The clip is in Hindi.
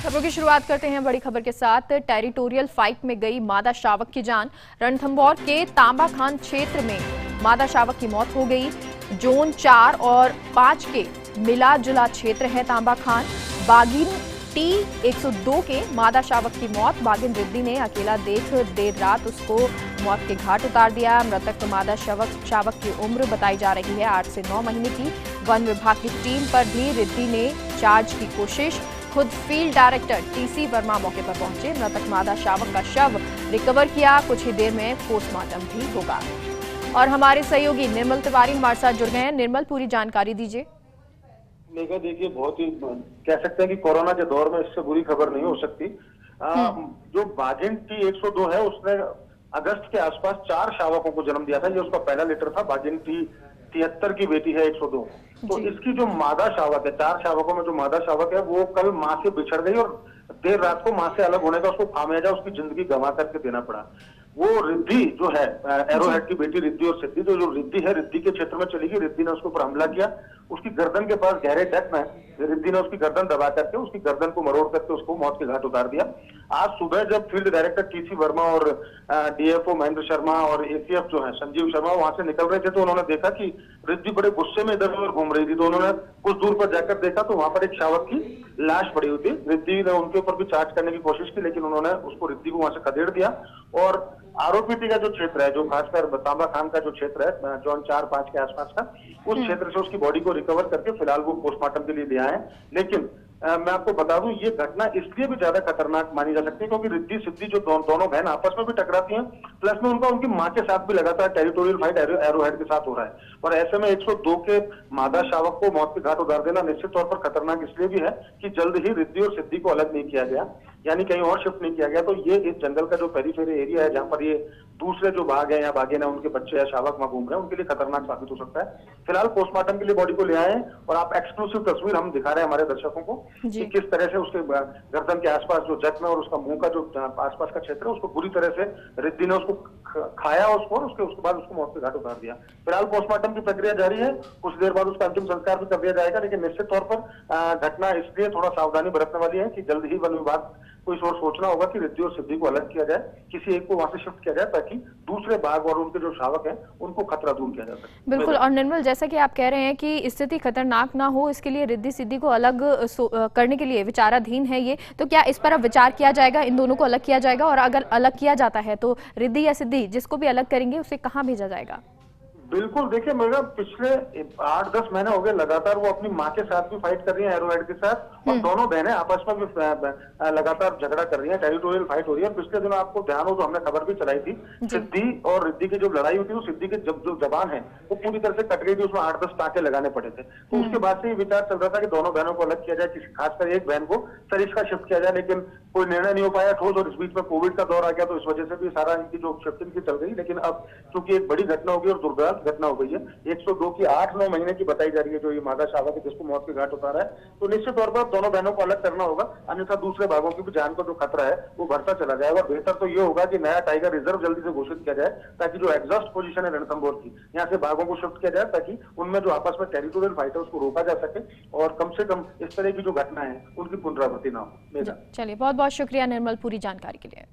खबरों की शुरुआत करते हैं बड़ी खबर के साथ। टेरिटोरियल फाइट में गई मादा शावक की जान। रणथंभौर के तांबा खान क्षेत्र में मादा शावक की मौत हो गई। जोन 4 और 5 के मिला जुला क्षेत्र है तांबा खान। बागिन T-102 के मादा शावक की मौत। बागिन रिद्धि ने अकेला देख देर रात उसको मौत के घाट उतार दिया। मृतक मादा शावक की उम्र बताई जा रही है 8 से 9 महीने की। वन विभाग की टीम पर भी रिद्धि ने चार्ज की कोशिश। खुद फील्ड डायरेक्टर TC वर्मा मौके पर पहुंचे। मृतक मादा शावक का शव रिकवर किया। कुछ ही देर में पोस्टमार्टम भी होगा। और हमारे सहयोगी निर्मल तिवारी हमारे साथ जुड़ गए हैं। निर्मल, पूरी जानकारी दीजिए। मेघा, देखिए, बहुत ही कह सकते हैं कि कोरोना के दौर में इससे बुरी खबर नहीं हो सकती। जो बागिन T-102 है उसने अगस्त के आसपास 4 शावकों को जन्म दिया था। ये उसका पहला लिटर था। बागिन T-73 की बेटी है 102। तो इसकी जो मादा शावक है, 4 शावकों में जो मादा शावक है वो कल मां से बिछड़ गई और देर रात को मां से अलग होने का उसको खामियाजा उसकी जिंदगी गंवा करके देना पड़ा। वो रिद्धि जो है, एरोहेड की बेटी रिद्धि और सिद्धि, तो जो रिद्धि है रिद्धि के क्षेत्र में चली गई। रिद्धि ने उसके ऊपर हमला किया। उसकी गर्दन के पास गहरे डेथ में रिद्धि ने उसकी गर्दन दबा करके उसकी गर्दन को मरोड़ करके उसको मौत के घाट उतार दिया। आज सुबह जब फील्ड डायरेक्टर TC वर्मा और DFO महेंद्र शर्मा और ACF जो है संजीव शर्मा वहां से निकल रहे थे तो उन्होंने देखा कि रिद्धि बड़े गुस्से में इधर उधर घूम रही थी। तो उन्होंने कुछ दूर पर जाकर देखा तो वहां पर एक शावक की लाश पड़ी हुई थी। रिद्धि ने उनके ऊपर भी चार्ज करने की कोशिश की, लेकिन उन्होंने उसको रिद्धि को वहां से खदेड़ दिया। और आरोपी का जो क्षेत्र है, जो खासकर तांबा खान का जो क्षेत्र है, जोन 4-5 के आसपास का, उस क्षेत्र से उसकी बॉडी को रिकवर करके फिलहाल वो पोस्टमार्टम के लिए ले आए। लेकिन मैं आपको बता दूं, ये घटना इसलिए भी ज्यादा खतरनाक मानी जा सकती है क्योंकि रिद्धि सिद्धि जो दोनों बहन आपस में भी टकराती हैं, प्लस में उनकी मां के साथ भी लगातार टेरिटोरियल फाइट एरोहेड के साथ हो रहा है। और ऐसे में 102 के मादा शावक को मौत के घाट उतार देना निश्चित तौर पर खतरनाक इसलिए भी है कि जल्द ही रिद्धि और सिद्धि को अलग नहीं किया गया, यानी कहीं और शिफ्ट नहीं किया गया। तो ये इस जंगल का जो पेरीफेरी एरिया है, जहां पर ये दूसरे जो बाघ है या बाघिन है, उनके बच्चे या शावक वहां घूम रहे हैं, उनके लिए खतरनाक साबित हो सकता है। फिलहाल पोस्टमार्टम के लिए बॉडी को ले आए हैं और आप एक्सक्लूसिव तस्वीर हम दिखा रहे हैं हमारे दर्शकों को कि किस तरह से उसके गर्दन के आसपास जो जख्म है और उसका मुंह का जो आसपास का क्षेत्र है उसको बुरी तरह से रिद्धि ने उसको खाया उसको, और उसके बाद उसको मौत के घाट उतार दिया। फिलहाल पोस्टमार्टम की प्रक्रिया जारी है। कुछ देर बाद उसका अंतिम संस्कार भी कर दिया जाएगा। लेकिन निश्चित तौर पर घटना इसलिए थोड़ा सावधानी बरतने वाली है कि जल्द ही वन विभाग कोई सोचना होगा कि रिद्धि और सिद्धि को अलग किया जाए, किसी एक को वहां से शिफ्ट किया जाए ताकि दूसरे बाघ और उनके जो शावक हैं उनको खतरा दूर किया जा सके। बिल्कुल। और निर्मल, जैसा कि आप कह रहे हैं कि स्थिति खतरनाक ना हो, इसके लिए रिद्धि सिद्धि को अलग करने के लिए विचाराधीन है ये, तो क्या इस पर अब विचार किया जाएगा, इन दोनों को अलग किया जाएगा? और अगर अलग किया जाता है तो रिद्धि या सिद्धि जिसको भी अलग करेंगे उसे कहाँ भेजा जाएगा? बिल्कुल, देखिए मेरा पिछले 8-10 महीने हो गए लगातार वो अपनी माँ के साथ भी फाइट कर रही है एरोहेड के साथ, और दोनों बहनें आपस में भी लगातार झगड़ा कर रही हैं, टेरिटोरियल फाइट हो रही है। पिछले दिनों आपको ध्यान हो तो हमने खबर भी चलाई थी, सिद्धि और रिद्धि की जो लड़ाई हुई थी, वो सिद्धि के जो जबान है वो पूरी तरह से कट गई थी, उसमें 8-10 टाँके लगाने पड़े थे। तो उसके बाद से ये विचार चल रहा था कि दोनों बहनों को अलग किया जाए, खासकर एक बहन को सरिश का शिफ्ट किया जाए, लेकिन कोई निर्णय नहीं हो पाया ठोस। और इस बीच में कोविड का दौर आ गया तो इस वजह से भी सारा इनकी जो शिफ्टिंग की चल गई। लेकिन अब चूंकि एक बड़ी घटना हो गई और दुर्दांत घटना हो गई है, 102 की 8-9 महीने की बताई जा रही है जो ये मादा शावक है जिसको मौत के घाट उतारा है, तो निश्चित तौर पर दोनों बहनों को अलग करना होगा, अन्यथा दूसरे भागों की भी जान को जो खतरा है वो बढ़ता चला जाएगा। और बेहतर तो ये होगा कि नया टाइगर रिजर्व जल्दी से घोषित किया जाए ताकि जो एग्जॉस्ट पोजीशन है रणथंभौर की, यहाँ से भागों को शिफ्ट किया जाए ताकि उनमें जो आपस में टेरिटोरियल फाइट है उसको रोका जा सके और कम से कम इस तरह की जो घटना है उनकी पुनरावृत्ति ना हो। चलिए, बहुत बहुत शुक्रिया निर्मल पूरी जानकारी के लिए।